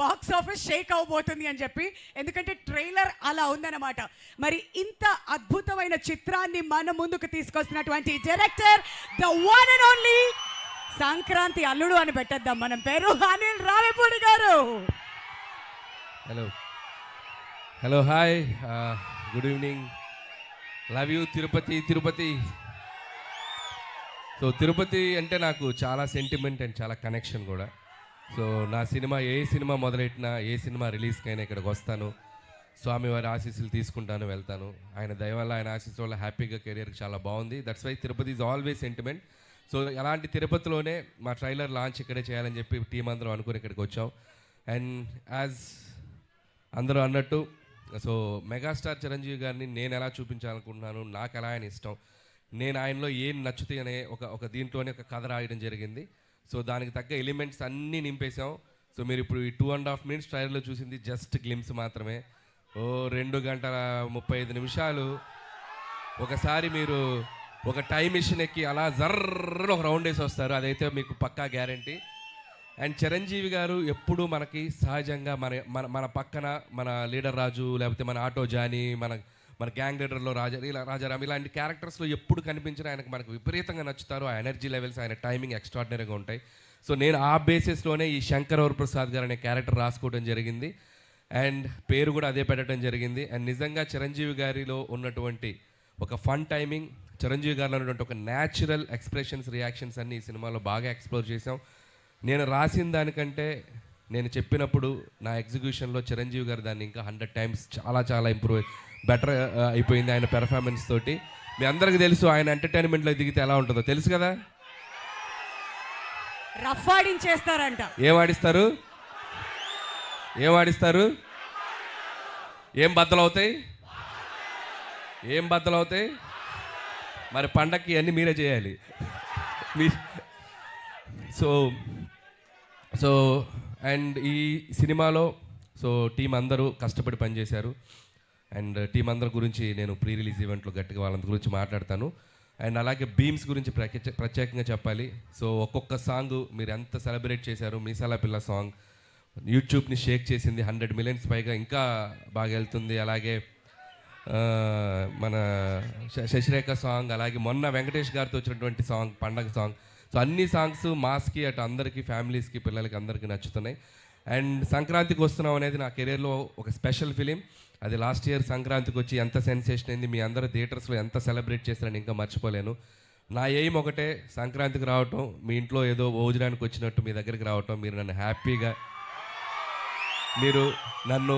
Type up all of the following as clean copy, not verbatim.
Box office Sheikh అవబోతుంది అని చెప్పి, ఎందుకంటే ట్రైలర్ అలా ఉందన్నమాట. మరి ఇంత అద్భుతమైన చిత్రాన్ని మన ముందుకు తీసుకొస్తున్నటువంటి director, the one and only Sankranti Alludu అని పెట్టేద్దాం మనం పేరు, Anil Ravipudi garu. Hello hello hi, good evening. Love you Tirupati. Tirupati so Tirupati అంటే నాకు చాలా సెంటిమెంట్ అండ్ చాలా కనెక్షన్ కూడా. సో నా సినిమా ఏ సినిమా మొదలెట్టినా, ఏ సినిమా రిలీజ్కైనా ఇక్కడికి వస్తాను, స్వామివారి ఆశీస్సులు తీసుకుంటాను, వెళ్తాను. ఆయన దయ వల్ల, ఆయన ఆశీస్సు వల్ల హ్యాపీగా కెరియర్కి చాలా బాగుంది. That's why Tirupati is always sentiment. So అలాంటి తిరుపతిలోనే మా ట్రైలర్ లాంచ్ ఇక్కడే చేయాలని చెప్పి టీం అందరం అనుకుని ఇక్కడికి వచ్చాం. అండ్ యాజ్ అందరూ అన్నట్టు, సో మెగాస్టార్ చిరంజీవి గారిని నేను ఎలా చూపించాలనుకుంటున్నాను, నాకు ఎలా ఆయన ఇష్టం, నేను ఆయనలో ఏం నచ్చుతాయి అనే ఒక దీంట్లోనే ఒక కథ రాయడం జరిగింది. సో దానికి తగ్గ ఎలిమెంట్స్ అన్నీ నింపేశాం. సో మీరు ఇప్పుడు ఈ 2.5 minutes ట్రైలర్లో చూసింది జస్ట్ గ్లిమ్స్ మాత్రమే. 2 గంటల 35 నిమిషాలు ఒకసారి మీరు ఒక టైం మిషన్ ఎక్కి అలా జర్రని ఒక రౌండ్ వేసి వస్తారు, అదైతే మీకు పక్కా గ్యారంటీ. అండ్ చిరంజీవి గారు ఎప్పుడు మనకి సహజంగా మన పక్కన మన లీడర్ రాజు, లేకపోతే మన ఆటో జానీ, మన గ్యాంగ్ లీడర్లో రాజారాం ఇలాంటి క్యారెక్టర్స్లో ఎప్పుడు కనిపించినా ఆయనకు మనకు విపరీతంగా నచ్చుతారు. ఆ ఎనర్జీ లెవెల్స్, ఆయన టైమింగ్ ఎక్స్ట్రాడినరీగా ఉంటాయి. సో నేను ఆ బేసిస్లోనే ఈ శంకర్ వరప్రసాద్ గారు అనే క్యారెక్టర్ రాసుకోవడం జరిగింది. అండ్ పేరు కూడా అదే పెట్టడం జరిగింది. అండ్ నిజంగా చిరంజీవి గారిలో ఉన్నటువంటి ఒక ఫన్ టైమింగ్, చిరంజీవి గారిలో ఉన్నటువంటి ఒక న్యాచురల్ ఎక్స్ప్రెషన్స్, రియాక్షన్స్ అన్ని ఈ సినిమాలో బాగా ఎక్స్ప్లోర్ చేసాం. నేను రాసిన దానికంటే నేను చెప్పినప్పుడు నా ఎగ్జిక్యూషన్లో చిరంజీవి గారు దాన్ని ఇంకా 100 times చాలా బెటర్ అయిపోయింది ఆయన పెర్ఫార్మెన్స్ తోటి. మీ అందరికీ తెలుసు ఆయన ఎంటర్టైన్మెంట్లో దిగితే ఎలా ఉంటుందో తెలుసు కదా. రఫ్ ఆడించేస్తారంట. ఏం ఆడిస్తారు? ఏం బద్దలవుతాయి? మరి పండక్కి అన్నీ మీరే చేయాలి. సో అండ్ ఈ సినిమాలో టీం అందరూ కష్టపడి పనిచేశారు. అండ్ టీం అందరి గురించి నేను ప్రీ రిలీజ్ ఈవెంట్లో గట్టిగా వాళ్ళ గురించి మాట్లాడతాను. అండ్ అలాగే బీమ్స్ గురించి ప్రత్యేకంగా చెప్పాలి. సో ఒక్కొక్క సాంగ్ మీరు ఎంత సెలబ్రేట్ చేశారు. మీసాల పిల్ల సాంగ్ యూట్యూబ్ని షేక్ చేసింది, 100 million పైగా ఇంకా బాగా వెళ్తుంది. అలాగే మన శశిరేఖ సాంగ్, అలాగే మొన్న వెంకటేష్ గారితో వచ్చినటువంటి సాంగ్ పండగ సాంగ్. సో అన్ని సాంగ్స్ మాస్కి, అటు అందరికీ, ఫ్యామిలీస్కి, పిల్లలకి అందరికీ నచ్చుతున్నాయి. అండ్ సంక్రాంతికి వస్తున్నాం అనేది నా కెరీర్లో ఒక స్పెషల్ ఫిలిం. అది లాస్ట్ ఇయర్ సంక్రాంతికి వచ్చి ఎంత సెన్సేషన్ అయింది, మీ అందరూ థియేటర్స్లో ఎంత సెలబ్రేట్ చేశారని ఇంకా మర్చిపోలేను. నా ఎయిమ్ ఒకటే, సంక్రాంతికి రావటం, మీ ఇంట్లో ఏదో భోజనానికి వచ్చినట్టు మీ దగ్గరికి రావటం, మీరు నన్ను హ్యాపీగా, మీరు నన్ను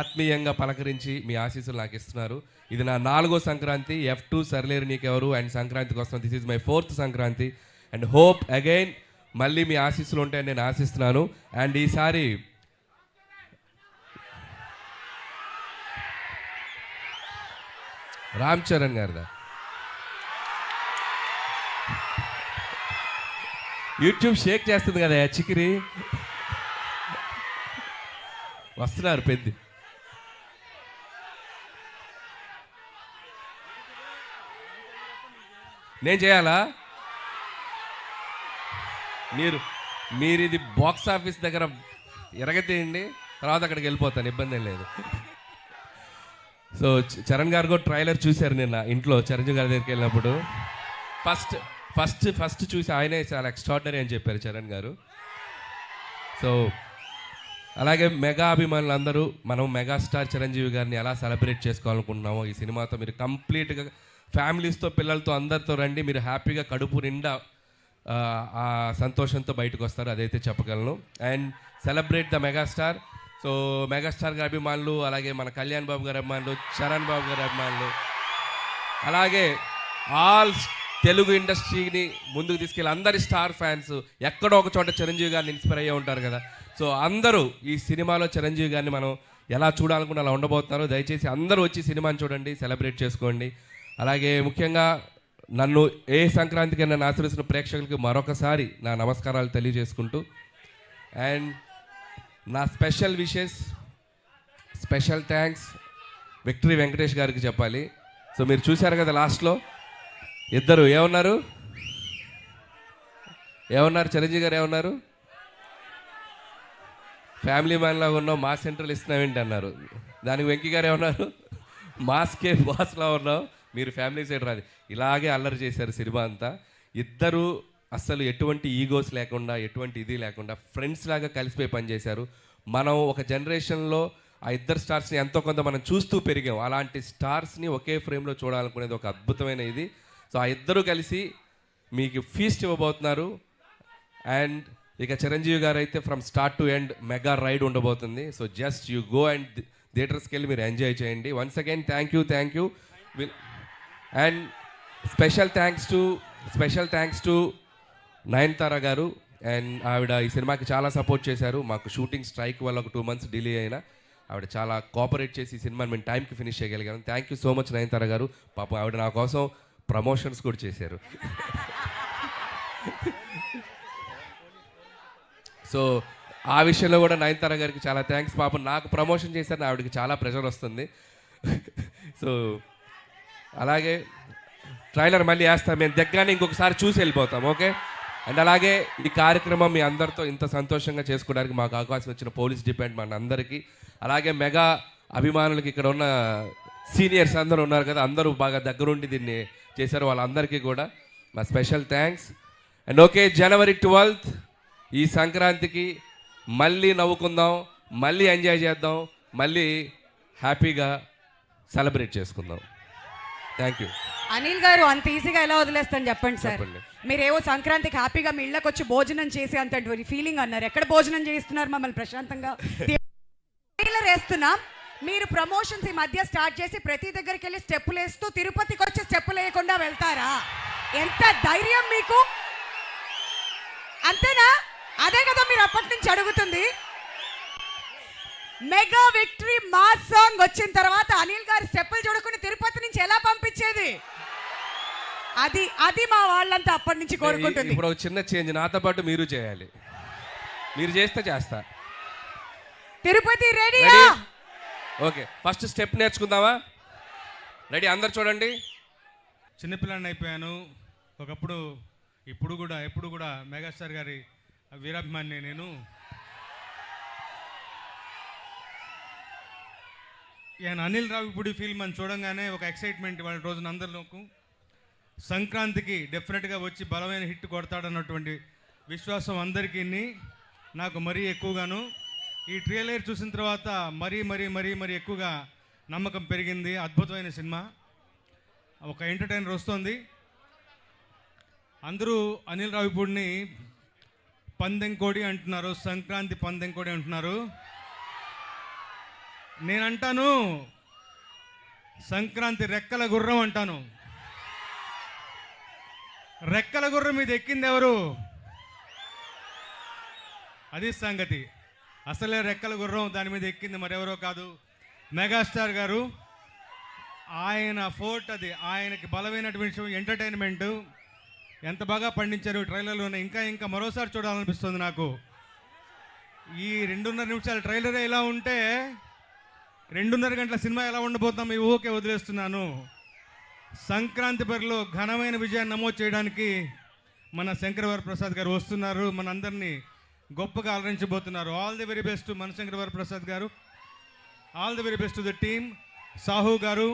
ఆత్మీయంగా పలకరించి మీ ఆశీస్సులు నాకు ఇస్తున్నారు. ఇది నా 4వ సంక్రాంతి. F2 సర్లేరు నీకెవరు అండ్ సంక్రాంతికి వస్తున్నాం. This is my 4th Sankranti. And hope again మళ్ళీ మీ ఆశీస్సులు ఉంటాయని నేను ఆశిస్తున్నాను. అండ్ ఈసారి రామ్ చరణ్ గారిదా యూట్యూబ్ షేక్ చేస్తుంది కదా చికిరి, వస్తున్నారు పెద్ద. నేను చేయాలా? మీరు ఇది బాక్స్ ఆఫీస్ దగ్గర ఎరగతీయండి, తర్వాత అక్కడికి వెళ్ళిపోతాను, ఇబ్బంది ఏం లేదు. సో చరణ్ గారు కూడా ట్రైలర్ చూశారు నిన్న ఇంట్లో చిరంజీవి గారి దగ్గరికి వెళ్ళినప్పుడు. ఫస్ట్ చూసి ఆయనే చాలా ఎక్స్ట్రాడినరీ అని చెప్పారు చరణ్ గారు. సో అలాగే మెగా అభిమానులు అందరూ మనం మెగాస్టార్ చిరంజీవి గారిని ఎలా సెలబ్రేట్ చేసుకోవాలనుకుంటున్నామో ఈ సినిమాతో మీరు కంప్లీట్గా ఫ్యామిలీస్తో, పిల్లలతో అందరితో రండి. మీరు హ్యాపీగా కడుపు నిండా ఆ సంతోషంతో బయటకు వస్తారు, అదైతే చెప్పగలను. And celebrate the megastar. So megastar గారి అభిమానులు, అలాగే మన కళ్యాణ్ బాబు గారి అభిమానులు, చరణ్ బాబు గారి అభిమానులు, అలాగే ఆల్ తెలుగు ఇండస్ట్రీని ముందుకు తీసుకెళ్ళి అందరి స్టార్ ఫ్యాన్స్ ఎక్కడో ఒక చోట చిరంజీవి గారిని ఇన్స్పైర్ అయ్యే ఉంటారు కదా. సో అందరూ ఈ సినిమాలో చిరంజీవి గారిని మనం ఎలా చూడాలనుకున్న అలా ఉండబోతున్నారు. దయచేసి అందరూ వచ్చి సినిమాని చూడండి, సెలబ్రేట్ చేసుకోండి. అలాగే ముఖ్యంగా నన్ను ఏ సంక్రాంతికి నన్ను ఆశ్రయిస్తున్న ప్రేక్షకులకి మరొకసారి నా నమస్కారాలు తెలియజేసుకుంటూ, అండ్ నా special wishes, special thanks victory Venkatesh గారికి చెప్పాలి. సో మీరు చూశారు కదా లాస్ట్లో ఇద్దరు ఏమన్నారు చిరంజీవి గారు ఏమన్నారు? ఫ్యామిలీ మ్యాన్ లాగా ఉన్నావు, మాస్ సెంట్రల్ ఇస్తున్నావేంటి అన్నారు. దానికి వెంకీ గారు ఏమన్నారు, మాస్కే బాస్లా ఉన్నావు, మీరు ఫ్యామిలీ సైడ్ రాదు. ఇలాగే అల్లరి చేశారు సినిమా అంతా. ఇద్దరు అస్సలు ఎటువంటి ఈగోస్ లేకుండా, ఎటువంటి ఇది లేకుండా ఫ్రెండ్స్ లాగా కలిసిపోయి పనిచేశారు. మనం ఒక జనరేషన్లో ఆ ఇద్దరు స్టార్స్ని ఎంతో కొంత మనం చూస్తూ పెరిగాం. అలాంటి స్టార్స్ని ఒకే ఫ్రేమ్లో చూడాలనుకునేది ఒక అద్భుతమైన ఇది. సో ఆ ఇద్దరు కలిసి మీకు ఫీస్ట్ ఇవ్వబోతున్నారు. అండ్ ఇక చిరంజీవి గారు అయితే from start to end mega ride ఉండబోతుంది. So just you go and థియేటర్స్కి వెళ్ళి మీరు ఎంజాయ్ చేయండి. Once again thank you. And special thanks to Nayanthara garu. And ఆవిడ ఈ సినిమాకి చాలా సపోర్ట్ చేశారు. మాకు షూటింగ్ స్ట్రైక్ వల్ల ఒక 2 months డిలే అయినా ఆవిడ చాలా కోఆపరేట్ చేసి ఈ సినిమాని మేము టైంకి ఫినిష్ చేయగలిగాను. Thank you so much Nayanthara గారు. పాపం ఆవిడ నా కోసం ప్రమోషన్స్ కూడా చేశారు. సో ఆ విషయంలో కూడా నయనతార గారికి చాలా థ్యాంక్స్. పాపం నాకు ప్రమోషన్ చేశారని ఆవిడకి చాలా ప్రెషర్ వస్తుంది. సో అలాగే ట్రైలర్ మళ్ళీ వేస్తాం, మేము దగ్గరనే ఇంకొకసారి చూసి వెళ్ళిపోతాం. ఓకే. అండ్ అలాగే ఈ కార్యక్రమం మీ అందరితో ఇంత సంతోషంగా చేసుకోవడానికి మాకు అవకాశం ఇచ్చిన పోలీస్ డిపార్ట్మెంట్ అందరికీ, అలాగే మెగా అభిమానులకి, ఇక్కడ ఉన్న సీనియర్స్ అందరూ ఉన్నారు కదా, అందరూ బాగా దగ్గరుండి దీన్ని చేశారు, వాళ్ళందరికీ కూడా మా special thanks. And okay, January 12th ఈ సంక్రాంతికి మళ్ళీ నవ్వుకుందాం, మళ్ళీ ఎంజాయ్ చేద్దాం, మళ్ళీ హ్యాపీగా సెలబ్రేట్ చేసుకుందాం. Thank you. అనిల్ గారు, అంత ఈజీగా ఎలా వదిలేస్తాను చెప్పండి సార్. చెప్పండి. మీరేవో సంక్రాంతికి హ్యాపీగా మీ ఇళ్ళకి వచ్చి భోజనం చేసి అంత ఫీలింగ్ అన్నారు. ఎక్కడ భోజనం చేస్తున్నారు మమ్మల్ని ప్రశాంతంగా? ట్రైలర్ వేస్తున్నాం, మీరు ప్రమోషన్స్ ఈ మధ్య స్టార్ట్ చేసి ప్రతి దగ్గరికి వెళ్ళి స్టెప్పులు వేస్తూ తిరుపతికి వచ్చి స్టెప్పులు వేయకుండా వెళ్తారా? ఎంత ధైర్యం మీకు! అంతేనా? అదే కదా మీరు అప్పటి నుంచి అడుగుతుంది. మెగా విక్టరీ మాస్ సాంగ్ వచ్చిన తర్వాత అనిల్ గారి స్టెప్పులు చూడకుండా తిరుపతి నుంచి ఎలా పంపించేది? అది మా వాళ్ళంతా అప్పటి నుంచి కోరుకుంటుంది. ఇప్పుడు ఒక చిన్న చేంజ్, నాతో పాటు మీరు చేయాలి. మీరు చేస్తా. Tirupati ready? Okay, first step నేర్చుకుందామా? రెడీ? అందరు చూడండి. చిన్నపిల్లాన్ని అయిపోయాను ఒకప్పుడు. ఎప్పుడు కూడా మెగాస్టార్ గారి వీరాభిమాని నేను. ఈయన అనిల్ రావిపూడి ఫిల్మ్ అని చూడంగానే ఒక ఎక్సైట్మెంట్ వాళ్ళ రోజున అందరిలోకి. సంక్రాంతికి డెఫినెట్గా వచ్చి బలమైన హిట్ కొడతాడన్నటువంటి విశ్వాసం అందరికీ, నాకు మరీ ఎక్కువగాను. ఈ ట్రైలర్ చూసిన తర్వాత మరీ ఎక్కువగా నమ్మకం పెరిగింది. అద్భుతమైన సినిమా, ఒక ఎంటర్టైనర్ వస్తుంది. అందరూ అనిల్ రావిపూడిని పందెంకోడి అంటున్నారు, సంక్రాంతి పందెంకోడి అంటున్నారు. నేనంటాను సంక్రాంతి రెక్కల గుర్రం అంటాను. రెక్కల గుర్రం మీద ఎక్కింది ఎవరు? అది సంగతి. అసలే రెక్కల గుర్రం దాని మీద ఎక్కింది మరెవరో కాదు, మెగాస్టార్ గారు. ఆయన ఫోర్ట్ అది, ఆయనకి బలమైనటువంటి విషయం ఎంటర్టైన్మెంట్. ఎంత బాగా పండించారు ట్రైలర్లోనే. ఇంకా మరోసారి చూడాలనిపిస్తుంది నాకు. ఈ 2.5 నిమిషాల ట్రైలరే ఇలా ఉంటే 2.5 గంటల సినిమా ఎలా ఉండబోతాం ఈ ఊహకే వదిలేస్తున్నాను. సంక్రాంతి బరిలో ఘనమైన విజయాన్ని నమోదు చేయడానికి మన శంకరవరప్రసాద్ గారు వస్తున్నారు, మన అందరినీ గొప్పగా అలరించబోతున్నారు. ఆల్ ది వెరీ బెస్ట్ మన శంకరవరప్రసాద్ గారు. All the very best to the team. Sahu గారు,